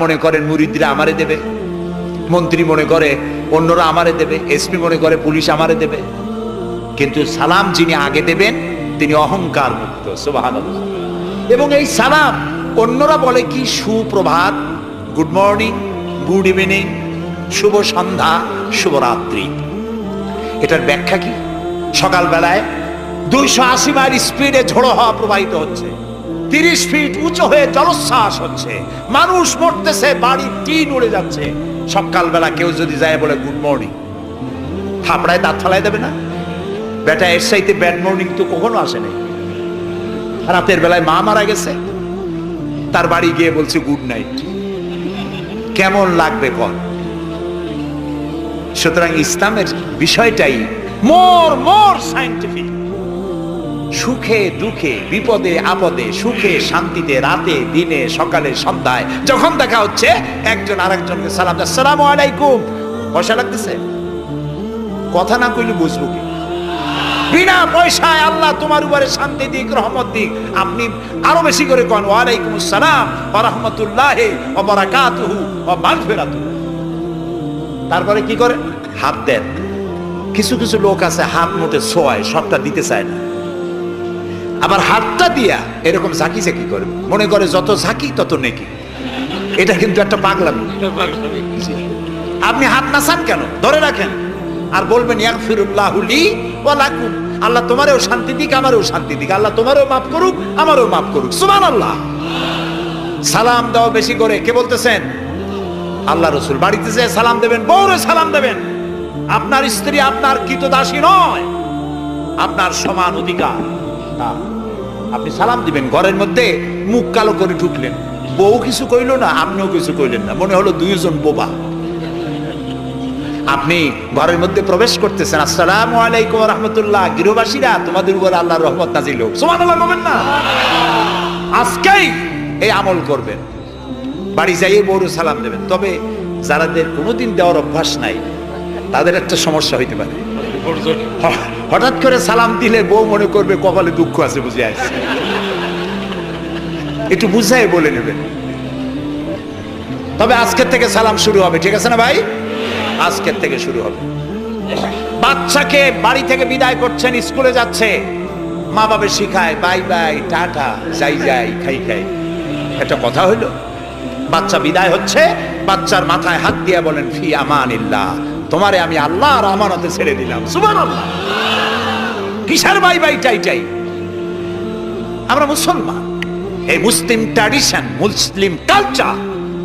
মনে করেন মুরিদরা আমারে দেবে, মন্ত্রী মনে করে অন্যরা আমারে দেবে, এসপি মনে করে পুলিশ আমারে দেবে, কিন্তু সালাম যিনি আগে দেবেন তিনি অহংকার মুক্ত। সুবহানাল্লাহ। এবং এই সালাম অন্যরা বলে কি সুপ্রভাত, গুড মর্নিং, গুড ইভিনিং, শুভ সন্ধ্যা, শুভরাত্রি। এটার ব্যাখ্যা কি? সকালবেলায় 280 মাইল স্পিডে ঝোড়ো হাওয়া প্রবাহিত হচ্ছে, 30 ফিট উঁচু হয়ে জলোচ্ছ্বাস হচ্ছে, মানুষ মরতেছে, বাড়ির টিন উড়ে যাচ্ছে। সকালবেলা কেউ যদি যায় বলে গুড মর্নিং, থাপড়ায় দাঁত ফালাই দেবে না? বেটা এর চাইতে ব্যাড মর্নিং তো কখনো আসে নাই। রাতের বেলায় মা মারা গেছে, তার বাড়ি গিয়ে বলছে গুড নাইট, কেমন লাগবে কর? সুতরাং ইসলামের বিষয়টাই মোর সায়েন্টিফিক। সুখে দুঃখে, বিপদে আপদে, সুখে শান্তিতে, রাতে দিনে, সকালে সন্ধ্যায় যখন দেখা হচ্ছে একজন আরেকজনকে সালাম, আসসালামু আলাইকুম। পয়সা লাগতেছে? কথা না কইলে বুঝবো কি? বিনা পয়সায় আল্লাহ তোমার উপরে শান্তি দিক, রহমত দিক, আপনি আরো বেশি করে কোন ওয়ালাইকুম আসসালাম ওয়া রাহমাতুল্লাহি ওয়া বারাকাতুহু ওয়া মাগফিরাতুহু। তারপরে কি করে? হাত দেন। কিছু কিছু লোক আছে হাত মুঠে ছোঁয়ায়, সবটা দিতে চায় না। আবার হাতটা দিয়া এরকম ঝাঁকি ঝাঁকি করে, মনে করে যত ঝাঁকি তত নেকি। এটা কিন্তু একটা পাগলামি। আপনি হাত নাচান কেন? ধরে রাখেন আর বলবেন ইয়াগফিরুল্লাহু লি ওয়া লাকুম, আল্লাহ তোমারও শান্তি দিক, আমারও শান্তি দিক, আল্লাহ তোমারও মাফ করুক, আমারও মাফ করুক। সুবহানাল্লাহ। সালাম দাও বেশি করে। কে বলতেছেন? আল্লাহ রাসূল। বাড়িতে যেয়ে সালাম দেবেন, বউরে সালাম দেবেন। আপনার স্ত্রী আপনার কৃতদাসী নয়, আপনার সমান অধিকার। আপনি সালাম দিবেন। ঘরের মধ্যে মুখ কালো করে ঢুকলেন, বউ কিছু কইল না, আপনিও কিছু কইলেন না, মনে হলো দুইজন বোবা। আপনি ঘরের মধ্যে প্রবেশ করতেছেন, আসসালামু আলাইকুম ওয়া রাহমাতুল্লাহ, গৃহবাসীরা তোমাদের উপর আল্লাহর রহমত নাজিল হোক। সুবহানাল্লাহ বলবেন না? আজকেই এই আমল করবেন, বাড়ি যাইয়ে বউরে সালাম দেবেন। তবে যারাদের কোনোদিন দেওয়ার অভ্যাস নাই তাদের একটা সমস্যা হইতে পারে। হঠাৎ করে সালাম দিলে বউ মনে করবে কপালে দুঃখ আছে বুঝে আসছে, একটু বুঝাই বলে নেবেন। তবে আজকের থেকে সালাম শুরু হবে, ঠিক আছে না ভাই? আজকের থেকে শুরু হবে। বাচ্চাকে বাড়ি থেকে বিদায় করছেন, স্কুলে যাচ্ছে, মা বাবা শিখায় বাই বাই, টাটা, যাই যাই, খাই খাই। একটা কথা হইলো, বাচ্চা বিদায় হচ্ছে, বাচ্চার মাথায় হাত দিয়ে বলেন ফি আমানিল্লাহ, তোমারে আমি আল্লাহর আমানতে ছেড়ে দিলাম। সুবহানাল্লাহ। কিসের বাই বাই টাই টাই? আমরা মুসলমান, এই মুসলিম ট্র্যাডিশন, মুসলিম কালচার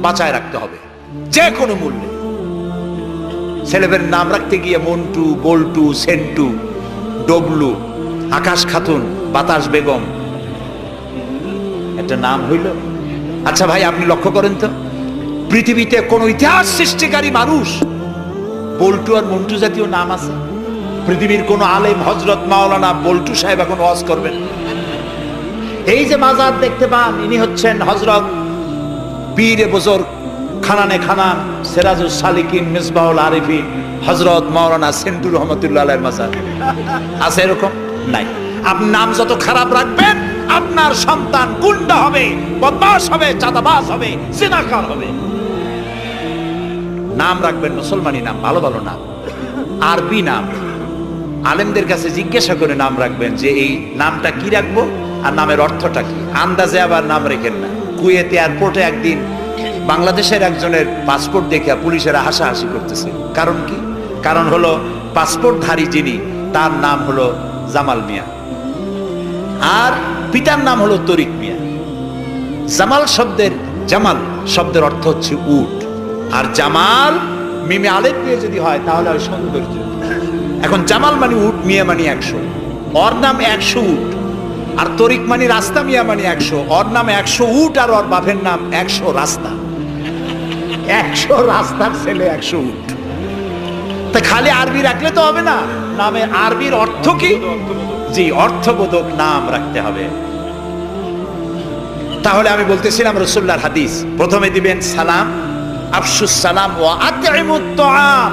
বাঁচায় রাখতে হবে যে কোনো মূল্যে। ছেলেদের নাম রাখতে গিয়ে মন্টু, বল্টু, সেন্টু, ডবলু, আকাশ খাতুন, বাতাস বেগম, একটা নাম হইল। আচ্ছা ভাই, আপনি লক্ষ্য করেন তো, পৃথিবীতে কোন ইতিহাস সৃষ্টিকারী মানুষ বল্টু আর মন্টু জাতীয় নাম আছে? পৃথিবীর কোন আলেম, হযরত মাওলানা বল্টু সাহেব এখন ওয়াজ করবেন? এই যে মাজার দেখতে পান, ইনি হচ্ছেন হযরত পীরে বুজুর্গ খানানে খানান সিরাজুস সালিকিন মিসবাহুল আরিফিন হযরত মাওলানা সেন্টু রহমাতুল্লাহ আলাইহির মাজার আছে? এরকম নাই। আপনি নাম যত খারাপ রাখবেন, আপনার সন্তান গুন্ডা হবে, বদমাশ হবে, চাঁদাবাজ হবে, জিনাকার হবে। নাম রাখবেন মুসলমানি নাম, ভালো ভালো নাম, আরবি নাম। আলেমদের কাছে জিজ্ঞাসা করে নাম রাখবেন যে এই নামটা কি রাখবো আর নামের অর্থটা কি। আন্দাজে আবার নাম রেখেন না। কুয়েত এয়ারপোর্টে একদিন বাংলাদেশের একজনের পাসপোর্ট দেখে পুলিশেরা হাসাহাসি করতেছে। কারণ কি? কারণ হলো পাসপোর্টধারী যিনি, তার নাম হলো জামাল মিয়া, আর পিতার নাম হলো তরিক মিয়া। জামাল শব্দের অর্থ হচ্ছে উট, আর জামাল মিমে আলেফ দিয়ে যদি হয় তাহলে হয় সৌন্দর্য। এখন জামাল মানে উট, মিয়া মানে 100, ওর নাম 100 উট। আর তরিক মানে রাস্তা, মিয়া মানে 100, ওর নাম 100 উট, আর ওর বাপের নাম 100 রাস্তা। 100 রাস্তার ছেলে 100 উট। তা খালি আরবি রাখলে তো হবে না, নামে আরবির অর্থ কি? জি, অর্থবোধক নাম রাখতে হবে। তাহলে আমি বলতেছিলাম রাসূলুল্লাহর হাদিস, প্রথমে দিবেন সালাম, আফশুস সালাম ওয়া আতইমুত তাআম,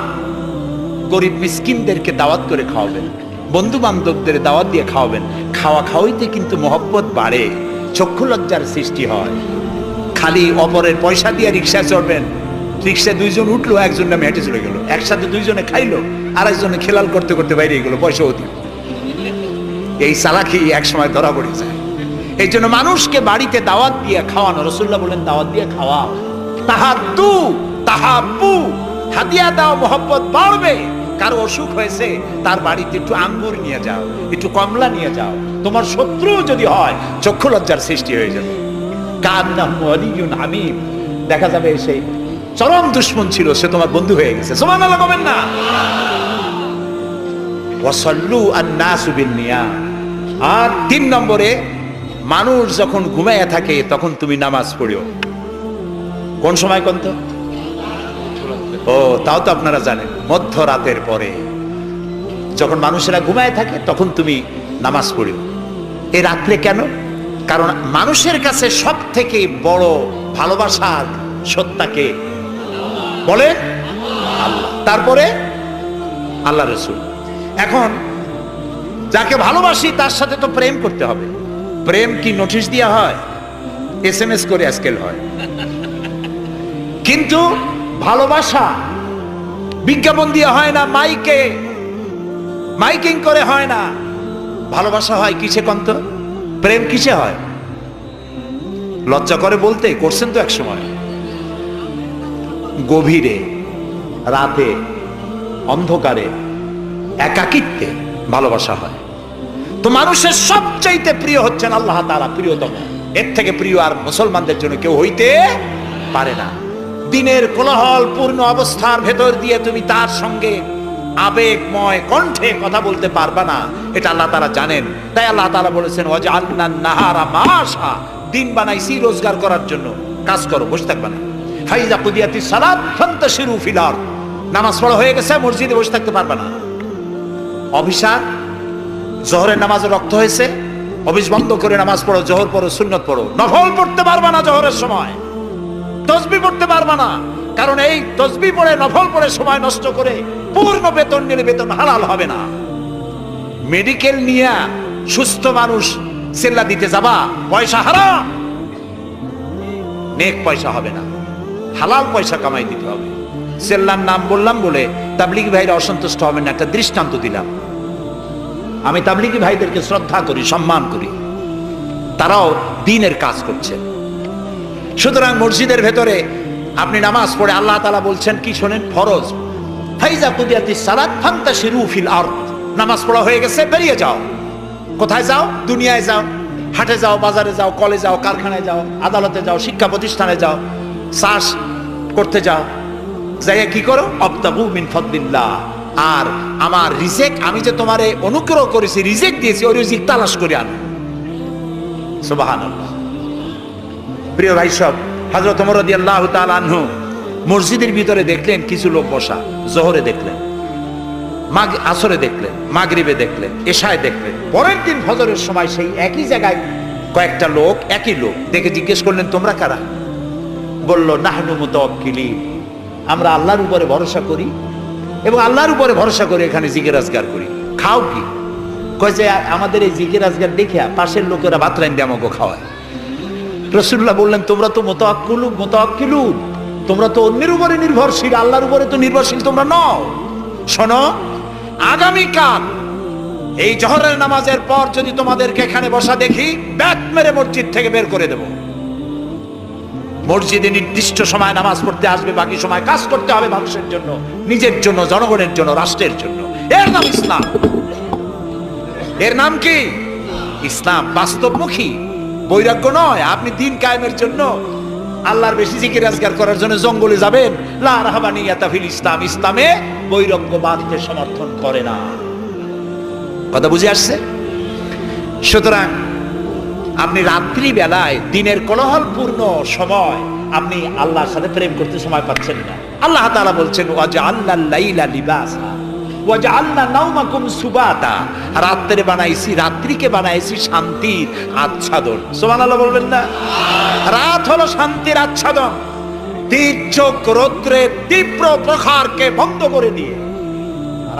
গরিব মিসকিনদেরকে দাওয়াত করে খাওয়াবেন, বন্ধু বান্ধবদের দাওয়াত দিয়ে খাওয়াবেন। খাওয়া খাওয়াইতে কিন্তু মহব্বত বাড়ে, চক্ষু লজ্জার সৃষ্টি হয়। খালি অপরের পয়সা দিয়ে রিক্সায় চড়বেন, রিক্সায় দুইজন উঠলো, একজন নামে হেঁটে চলে গেল, একসাথে দুইজনে খাইলো, আর একজনে খেলাল করতে করতে বাইরে গেল, পয়সাও দিল। এই চালাকি এক সময় ধরা পড়ে যায়। এই জন্য মানুষকে বাড়িতে দাওয়াত দিয়ে খাওয়ানো, রাসূলুল্লাহ বলেন দাওয়াত দিয়ে খাওয়াও। তাহাদ্দু তাহাব্বু, হাদিয়া দাও, মহব্বত বাড়বে। কারো অসুখ হয়েছে, তার বাড়িতে একটু আঙ্গুর নিয়ে যাও, একটু কমলা নিয়ে যাও। তোমার শত্রু যদি হয়, চক্ষু লজ্জার সৃষ্টি হয়ে যাবে। কান্নাহু ওয়ালিয়ুন হামীম, দেখা যাবে সেই চরম দুশমন ছিল, সে তোমার বন্ধু হয়ে গেছে। সুবহানাল্লাহ বলেন না। ওয়াসাল্লু আন-নাসু বিন-নিয়াম। আর 3 নম্বরে, মানুষ যখন ঘুমায়া থাকে তখন তুমি নামাজ পড়িও। কোন সময় কোন তো? ও, তাও তো আপনারা জানেন, মধ্যরাতের পরে যখন মানুষেরা ঘুমায় থাকে তখন তুমি নামাজ পড়িও। এই রাত্রে কেন? কারণ মানুষের কাছে সব থেকে বড় ভালোবাসার সত্তাকে বলে আল্লাহ, তারপরে আল্লাহ রাসূল। এখন যাকে ভালোবাসি তার সাথে তো প্রেম করতে হবে। প্রেম কি নোটিশ দেওয়া হয়? SMS করে আজকাল হয়। কিন্তু ভালোবাসা বিজ্ঞাপন দিয়ে হয় না, মাইকিং করে হয় না। ভালোবাসা হয় কিসে কন্ত? প্রেম কিসে হয়? লজ্জা করে বলতে, করছেন তো এক সময়। গভীরে, রাতে, অন্ধকারে, একাকিত্বে ভালোবাসা হয়। তো মানুষের সবচাইতে প্রিয় হচ্ছেন আল্লাহ তাআলা, প্রিয়তম। এর থেকে প্রিয় আর মুসলমানদের জন্য কেউ হইতে পারে না। দিনের কোলাহল পূর্ণ অবস্থার ভেতর দিয়ে তুমি তার সঙ্গে আবেগময় কণ্ঠে কথা বলতে পারবা না, এটা আল্লাহ তাআলা জানেন। তাই আল্লাহ তাআলা বলেছেন ওয়াজআলনান নাহারা মাশা, দিন বানাইছি রোজগার করার জন্য, কাজ করো, বসে থাকবা না। ফাইজা কুদিয়াতিস সালাত ফান্তাশিরু ফিল আরদ, নামাজ পড়া হয়ে গেছে, মসজিদে বসে থাকতে পারবা না। অফিসার, জোহরের নামাজে রক্ত হয়েছে, অফিস বন্ধ করে নামাজ পড়ো, জোহর পড়ো, সুন্নত পড়ো। নফল পড়তে পারবা না জোহরের সময়, তসবিহ পড়তে পারবা না, কারণ এই তসবিহ পড়ে, নফল পড়ে সময় নষ্ট করে পূর্ণ বেতন নিলে বেতন হালাল হবে না। মেডিকেল নিয়ে সুস্থ মানুষ সেল্লা দিতে যাবা, পয়সা হারাম, নেক পয়সা হবে না, হালাল পয়সা কামাই দিতে হবে। সেল্লার নাম বললাম বলে তাবলিগী ভাইরা অসন্তুষ্ট হবেন না, একটা দৃষ্টান্ত দিলাম। আমি তাবলিগী ভাইদেরকে শ্রদ্ধা করি, সম্মান করি, তারাও দ্বীনের কাজ করছে। সুতরাং মসজিদের ভেতরে আপনি নামাজ পড়ে আল্লাহ তাআলা বলছেন কি শোনেন, ফরজ, ফাইজা কুদিয়াতিস সালাত ফান্তাশিরু ফিল আরদ, নামাজ পড়া হয়ে গেছে, বেরিয়ে যাও। কোথায় যাও? দুনিয়ায় যাও, হাটে যাও, বাজারে যাও, কলেজে যাও, কারখানায় যাও, আদালতে যাও, শিক্ষা প্রতিষ্ঠানে যাও, চাষ করতে যাও। যাইয়া কি করো? আবতাগু মিন ফাদলিল্লাহ, আর আমার রিজিক, আমি যে তোমারে অনুগ্রহ করেছি, রিজিক দিয়েছি, ওই রিজিক তালাশ করে আনো। সুবহানাল্লাহ। প্রিয় ভাই সব, হযরত ওমর রাদিয়াল্লাহু তাআলা আনহু মসজিদের ভিতরে দেখলেন কিছু লোক বসা, জোহরে দেখলেন, আসরে দেখলেন, মাগরিবে দেখলেন, এশায় দেখলেন। পরের দিন ফজরের সময় সেই একই জায়গায় কয়েকটা লোক, একই লোক দেখে জিজ্ঞেস করলেন, তোমরা কারা? বলল, নাহনু মুতাওয়াক্কিলিন, আমরা আল্লাহর উপরে ভরসা করি এবং আল্লাহর উপরে ভরসা করে এখানে জিকির আজগার করি। খাও কি? কয় যে আমাদের এই জিকির আজগার দেখে পাশের লোকেরা ভাত রাইন্দে আমাকে খাওয়ায়। রাসূলুল্লাহ বললেন, তোমরা তো মুতাওয়াক্কিলুন, তোমরা তো অন্যের উপরে নির্ভরশীল, আল্লাহর উপরে তো নির্ভরশীল তোমরা নও। শোনো, আগামীকাল এই জোহরের নামাজের পর যদি তোমাদেরকে এখানে বসা দেখি, ব্যাট মেরে মসজিদ থেকে বের করে দেব। মসজিদে নির্দিষ্ট সময় নামাজ পড়তে আসবে, বাকি সময় কাজ করতে হবে মানুষের জন্য, নিজের জন্য, জনগণের জন্য, রাষ্ট্রের জন্য। এর নাম ইসলাম। এর নাম কি? ইসলাম। বাস্তবমুখী, বৈরাগ্য নয়। আপনি দিন কায়েমের জন্য, আল্লাহর বেশি জিকির আজগার করার জন্য জঙ্গলে যাবেন, লা রাহবানিয়াতা ফিল ইসলাম, ইসলামে বৈরাগ্যবাদকে সমর্থন করে না। কথা বুঝে আসছে? সুতরাং আপনি রাত্রি বেলায়, দিনের কোলাহলপূর্ণ সময়, আপনি আল্লাহর সাথে প্রেম করতে সময় পাচ্ছেন না। আল্লাহ তাআলা বলছেন, ওয়াজআলনাল লাইলা লিবাসা ওয়াজআলনা নাওমাকুম সুবাতা, রাত্রে বানাইছি, রাত্রিকে বানাইছি শান্তির আচ্ছাদন। সুবহানাল্লাহ বলবেন না? রাত হলো শান্তির আচ্ছাদন। তীর্যক রৌদ্রের তীব্র প্রখরকে বন্ধ করে দিয়ে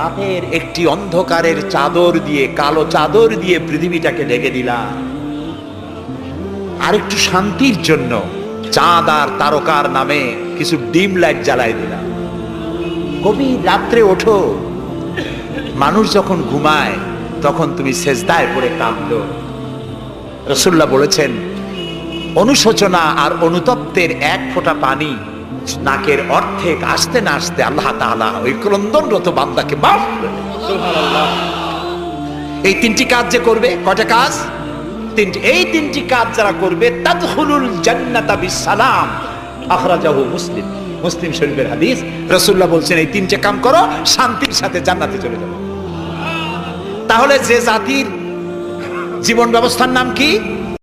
রাতের একটি অন্ধকারের চাদর দিয়ে, কালো চাদর দিয়ে পৃথিবীটাকে ঢেকে দিলাম। আর একটু শান্তির জন্য চাঁদ আর তারকার নামে কিছু ডিম লাইট জ্বালাই দিলাম। গভীর রাত্রে ওঠো, মানুষ যখন ঘুমায় তখন তুমি সেজদায় পড়ে কাঁদলো। রাসূলুল্লাহ বলেছেন, অনুশোচনা আর অনুতপ্তের এক ফোঁটা পানি নাকের অর্ধেক আসতে না আসতে আল্লাহ তাআলা ওই ক্রন্দনরত বান্দাকে মাফ করে দেন। সুবহানাল্লাহ। এই তিনটি কাজ যে করবে, কয়টা কাজ? তিনটি। এই তিনটি কাজ যারা করবে তাদখুলুল জান্নাতা বিসসালাম, আখরাজাহু মুসলিম। মুসলিম শরীফের হাদিস। রাসূলুল্লাহ বলছেন, এই তিনটে কাম করো, শান্তির সাথে জান্নাতে চলে যাবে। তাহলে যে জাতির জীবন ব্যবস্থার নাম কি?